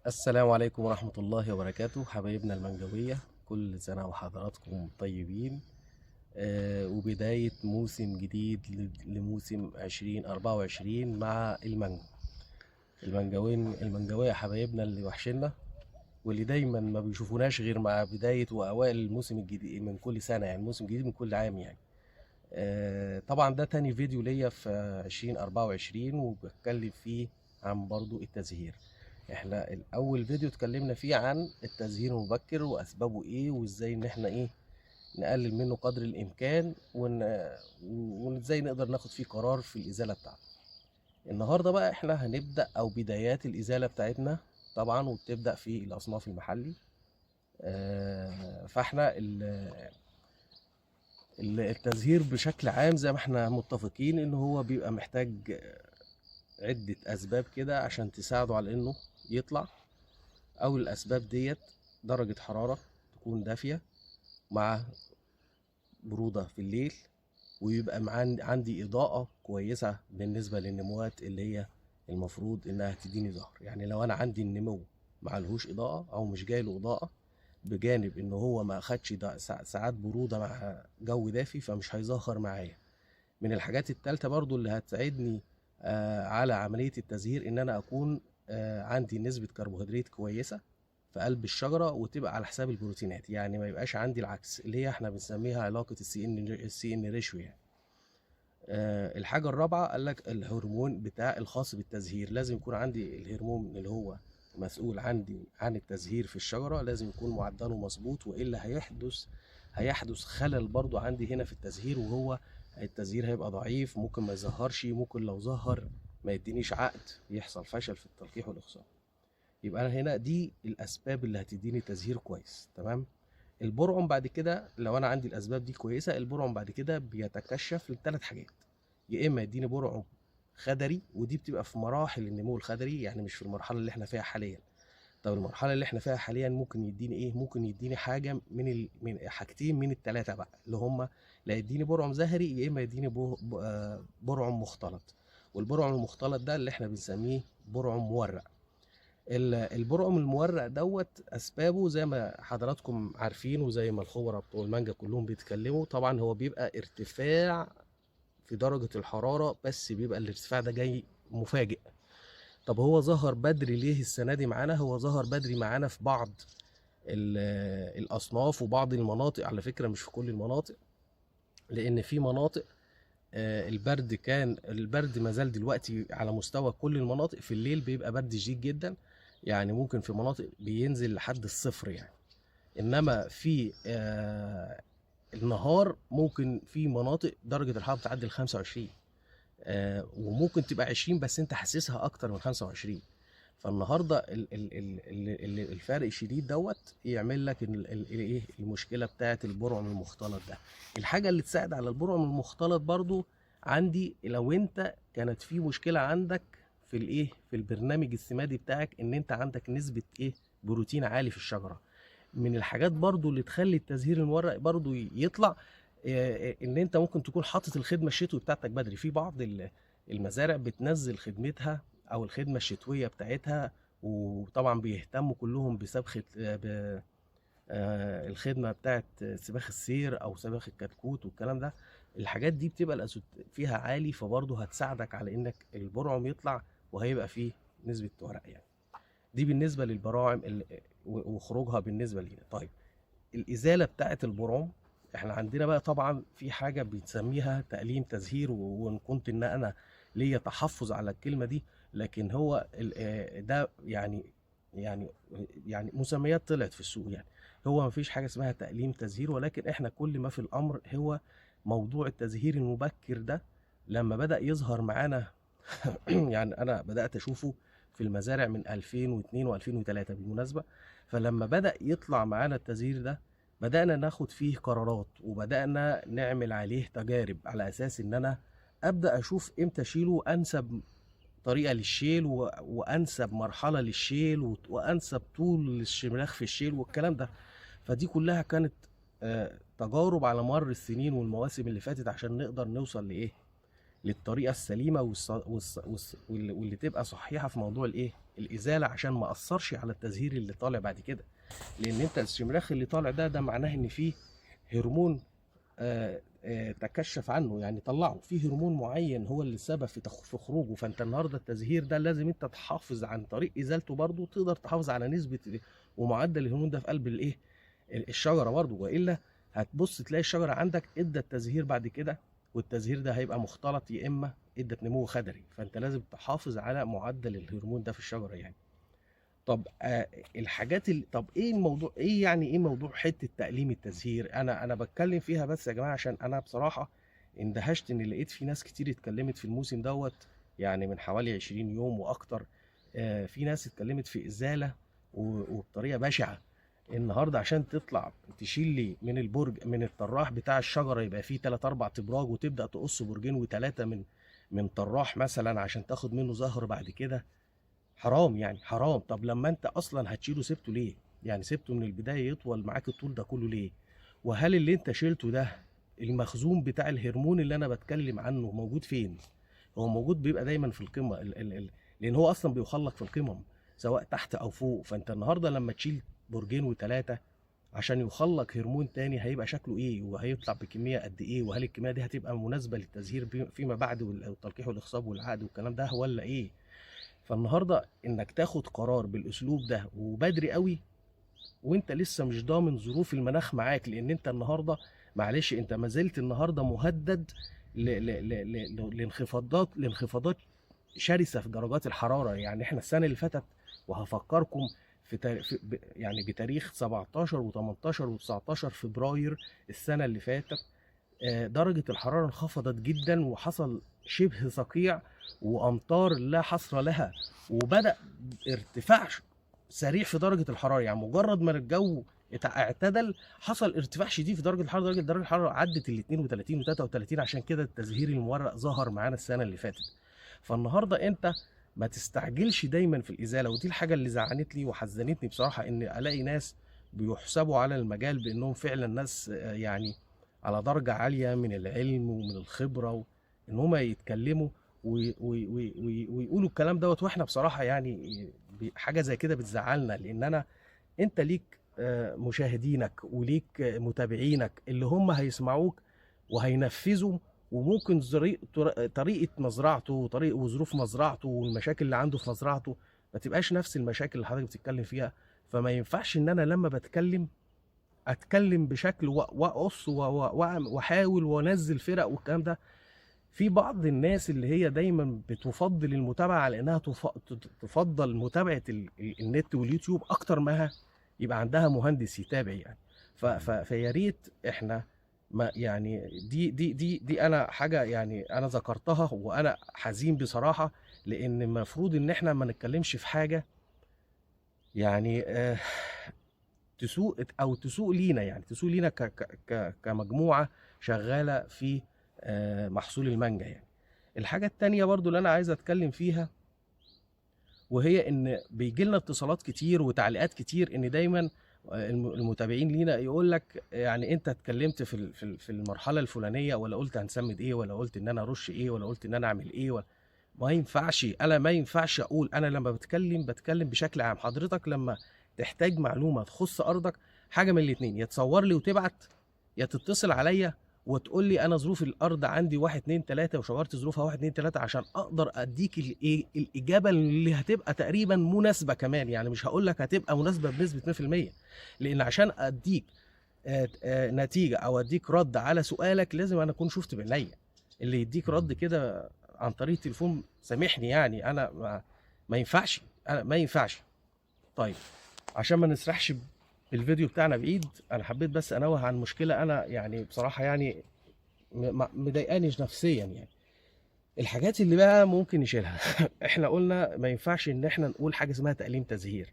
السلام عليكم ورحمة الله وبركاته، حبايبنا المنجوية. كل سنة وحضراتكم طيبين. وبداية موسم جديد لموسم 2024 مع المانجو. المنجوية حبايبنا اللي وحشنا، واللي دايما ما بيشوفوناش غير مع بداية وأوائل الموسم الجديد من كل سنة، يعني موسم جديد من كل عام يعني. طبعا ده تاني فيديو ليا في 2024، وبتكلم فيه عن برضو التزهير. احنا الاول فيديو اتكلمنا فيه عن التزهير المبكر واسبابه ايه، وازاي ان احنا ايه نقلل منه قدر الامكان، وازاي نقدر ناخد فيه قرار في الازالة بتاعته. النهاردة بقى احنا هنبدأ او بدايات الازالة بتاعتنا، طبعا وبتبدأ في الاصناف المحلي. فاحنا التزهير بشكل عام زي ما احنا متفقين ان هو بيبقى محتاج عدة اسباب كده عشان تساعده على انه يطلع. اول الاسباب ديت درجة حرارة تكون دافية مع برودة في الليل، ويبقى عندي اضاءة كويسة بالنسبة للنموات اللي هي المفروض انها تديني ظهر. يعني لو انا عندي النمو معلهوش اضاءة او مش جايله اضاءة، بجانب ان هو ما اخدش ساعات برودة مع جو دافي، فمش هيظهر معايا. من الحاجات التالتة برضو اللي هتساعدني على عملية التزهير إن أنا أكون عندي نسبة كربوهيدرات كويسة في قلب الشجرة، وتبقى على حساب البروتينات. يعني ما يبقاش عندي العكس اللي هي احنا بنسميها علاقة السي ان ريشيو يعني. الحاجة الرابعة قال لك الهرمون بتاع الخاص بالتزهير، لازم يكون عندي الهرمون اللي هو مسؤول عندي عن التزهير في الشجرة، لازم يكون معدله مظبوط، وإلا هيحدث خلل برضو عندي هنا في التزهير، وهو التزهير هيبقى ضعيف، ممكن ما يظهرش، ممكن لو ظهر ما يدينيش عقد، يحصل فشل في التلقيح والإخصاب. يبقى أنا هنا دي الأسباب اللي هتديني تزهير كويس. تمام. البرعم بعد كده، لو انا عندي الاسباب دي كويسه، البرعم بعد كده بيتكشف لثلاث حاجات. يا اما يديني برعم خدري، ودي بتبقى في مراحل النمو الخدري، يعني مش في المرحله اللي احنا فيها حاليا. طب المرحله اللي احنا فيها حاليا ممكن يديني ايه؟ ممكن يديني حاجه من حاجتين من الثلاثه بقى، اللي هم لا يديني برعم زهري، يا اما يديني برعم مختلط. والبرعم المختلط ده اللي احنا بنسميه برعم مورق. البرقم المورق دوت اسبابه زي ما حضراتكم عارفين، وزي ما الخبراء بتوع المانجا كلهم بيتكلموا. طبعا هو بيبقى ارتفاع في درجة الحرارة، بس بيبقى الارتفاع ده جاي مفاجئ. طب هو ظهر بدري ليه السنة دي معانا؟ هو ظهر بدري معانا في بعض الأصناف وبعض المناطق، على فكرة مش في كل المناطق، لأن في مناطق البرد ما زال دلوقتي على مستوى كل المناطق. في الليل بيبقى برد شديد جدا، يعني ممكن في مناطق بينزل لحد الصفر يعني. انما في النهار ممكن في مناطق درجة الحرارة بتعدي ال 25، وممكن تبقى 20 بس انت حاسسها اكتر من 25. فالنهارده الفرق الشديد دوت يعمل لك ايه المشكله بتاعه البرعم المختلط ده. الحاجه اللي تساعد على البرعم المختلط برضو عندي، لو انت كانت في مشكله عندك في الايه في البرنامج السمادي بتاعك، ان انت عندك نسبه ايه بروتين عالي في الشجره. من الحاجات برضو اللي تخلي التزهير المورق برضو يطلع، ان انت ممكن تكون حاطط الخدمه الشتوي بتاعتك بدري. في بعض المزارع بتنزل خدمتها او الخدمه الشتويه بتاعتها، وطبعا بيهتموا كلهم بسبخه الخدمه بتاعت سباخ السير او سباخ الكتكوت والكلام ده. الحاجات دي بتبقى الازوت فيها عالي، فبرضه هتساعدك على انك البرعم يطلع، وهيبقى فيه نسبه ورق يعني. دي بالنسبه للبراعم وخروجها بالنسبه لينا. طيب، الازاله بتاعه البرعم، احنا عندنا بقى طبعا في حاجه بنسميها تقليم تزهير، وان كنت ان انا ليا تحفظ على الكلمه دي، لكن هو ده يعني يعني مسميات طلعت في السوق يعني. هو ما فيش حاجه اسمها تقليم تزهير، ولكن احنا كل ما في الامر هو موضوع التزهير المبكر ده لما بدأ يظهر معانا. يعني انا بدأت اشوفه في المزارع من 2002 و2003 بالمناسبه. فلما بدأ يطلع معانا التزهير ده، بدأنا ناخد فيه قرارات، وبدأنا نعمل عليه تجارب، على أساس إن أنا أبدأ أشوف إمتى أشيله، أنسب طريقة للشيل وأنسب مرحلة للشيل وأنسب طول للشمراخ في الشيل والكلام ده. فدي كلها كانت تجارب على مر السنين والمواسم اللي فاتت، عشان نقدر نوصل لإيه، للطريقة السليمة واللي تبقى صحيحة في موضوع الإيه الازاله عشان ما اثرش على التزهير اللي طالع بعد كده. لان انت الشمراخ اللي طالع ده معناه ان فيه هرمون تكشف عنه، يعني طلعه في هرمون معين هو اللي السبب في خروجه. فانت النهارده التزهير ده لازم انت تحافظ عن طريق ازالته برضه، تقدر تحافظ على نسبه ومعدل الهرمون ده في قلب الايه الشجره برضه، والا هتبص تلاقي الشجره عندك ادى التزهير بعد كده، والتزهير ده هيبقى مختلط يا اما ادت نمو خضري. فانت لازم تحافظ على معدل الهرمون ده في الشجره يعني. طب الحاجات طب ايه الموضوع، ايه يعني ايه موضوع حته تقليم التزهير؟ انا بتكلم فيها بس يا جماعه عشان انا بصراحه اندهشت ان لقيت في ناس كتير اتكلمت في الموسم دوت، يعني من حوالي 20 يوم واكتر. في ناس اتكلمت في ازاله وبطريقه بشعه. النهارده عشان تطلع تشيل لي من البرج من الطراح بتاع الشجره يبقى فيه 3 4 ابراج، وتبدا تقص برجين وثلاثه من طراح مثلا عشان تاخد منه زهر بعد كده، حرام يعني حرام. طب لما انت اصلا هتشيله سبته ليه؟ يعني سبته من البدايه يطول معاك الطول ده كله ليه؟ وهل اللي انت شيلته ده المخزون بتاع الهرمون اللي انا بتكلم عنه موجود فين؟ هو موجود بيبقى دايما في القمه لان هو اصلا بيخلق في القمم سواء تحت او فوق. فانت النهارده لما تشيل برجين وثلاثه عشان يخلق هرمون تاني هيبقى شكله ايه وهيطلع بكميه قد ايه، وهل الكميه دي هتبقى مناسبه للتزهير فيما بعد والتلقيح والاخصاب والعقد والكلام ده ولا ايه؟ فالنهارده انك تاخد قرار بالاسلوب ده وبدري قوي وانت لسه مش ضامن ظروف المناخ معاك، لان انت النهارده معلش انت ما زلت النهارده مهدد لانخفاضات شرسه في درجات الحراره. يعني احنا السنه اللي فاتت وهفكركم يعني بتاريخ 17 و18 و19 فبراير السنه اللي فاتت درجة الحرارة انخفضت جدا وحصل شبه صقيع وأمطار لا حصر لها، وبدأ ارتفاع سريع في درجة الحرارة. يعني مجرد ما الجو اعتدل حصل ارتفاع شديد في درجة الحرارة، درجة الحرارة عدت ال 32 و 33. عشان كده التزهير المورق ظهر معانا السنة اللي فاتت. فالنهاردة انت ما تستعجلش دايما في الإزالة، ودي الحاجة اللي زعلت لي وحزنتني بصراحة، ان الاقي ناس بيحسبوا على المجال بانهم فعلا ناس يعني على درجة عالية من العلم ومن الخبرة ان هم يتكلموا ويقولوا الكلام دوت. واحنا بصراحة يعني حاجة زي كده بتزعلنا، لان انت ليك مشاهدينك وليك متابعينك اللي هم هيسمعوك وهينفذوا، وممكن طريقة مزرعته وظروف مزرعته والمشاكل اللي عنده في مزرعته ما تبقاش نفس المشاكل اللي حضرتك بتتكلم فيها. فما ينفعش ان انا لما بتكلم اتكلم بشكل واقص واحاول وانزل فرق والكلام ده. في بعض الناس اللي هي دايما بتفضل المتابعه على انها تفضل متابعه النت واليوتيوب اكتر ما يبقى عندها مهندس يتابع يعني. فيا ريت احنا ما يعني دي انا حاجه يعني انا ذكرتها وانا حزين بصراحه، لان المفروض ان احنا ما نتكلمش في حاجه يعني تسوق لينا، يعني تسوق لينا كمجموعه شغاله في محصول المانجا يعني. الحاجه التانية برضو اللي انا عايز اتكلم فيها، وهي ان بيجي لنا اتصالات كتير وتعليقات كتير ان دايما المتابعين لينا يقول لك يعني انت اتكلمت في المرحله الفلانيه، ولا قلت هنسمد ايه، ولا قلت ان انا ارش ايه، ولا قلت ان انا اعمل ايه، ولا ما ينفعش. انا ما ينفعش اقول. انا لما بتكلم بشكل عام. حضرتك لما تحتاج معلومه تخص ارضك حاجه من الاثنين، يا تصور لي وتبعت، يا تتصل عليا وتقول لي انا ظروف الارض عندي 1 2 3 وشاورت ظروفها 1 2 3 عشان اقدر اديك الاجابه اللي هتبقى تقريبا مناسبه كمان. يعني مش هقول لك هتبقى مناسبه بنسبه 100%، لان عشان اديك نتيجه او اديك رد على سؤالك لازم انا اكون شفت بعينيا. اللي يديك رد كده عن طريق التليفون سامحني يعني انا ما ينفعش، انا ما ينفعش. طيب عشان ما نسرحش بالفيديو بتاعنا بعيد، انا حبيت بس انوه عن مشكله انا يعني بصراحه يعني مضايقاني نفسيا. يعني الحاجات اللي بقى ممكن نشيلها احنا قلنا ما ينفعش ان احنا نقول حاجه اسمها تقليم تزهير.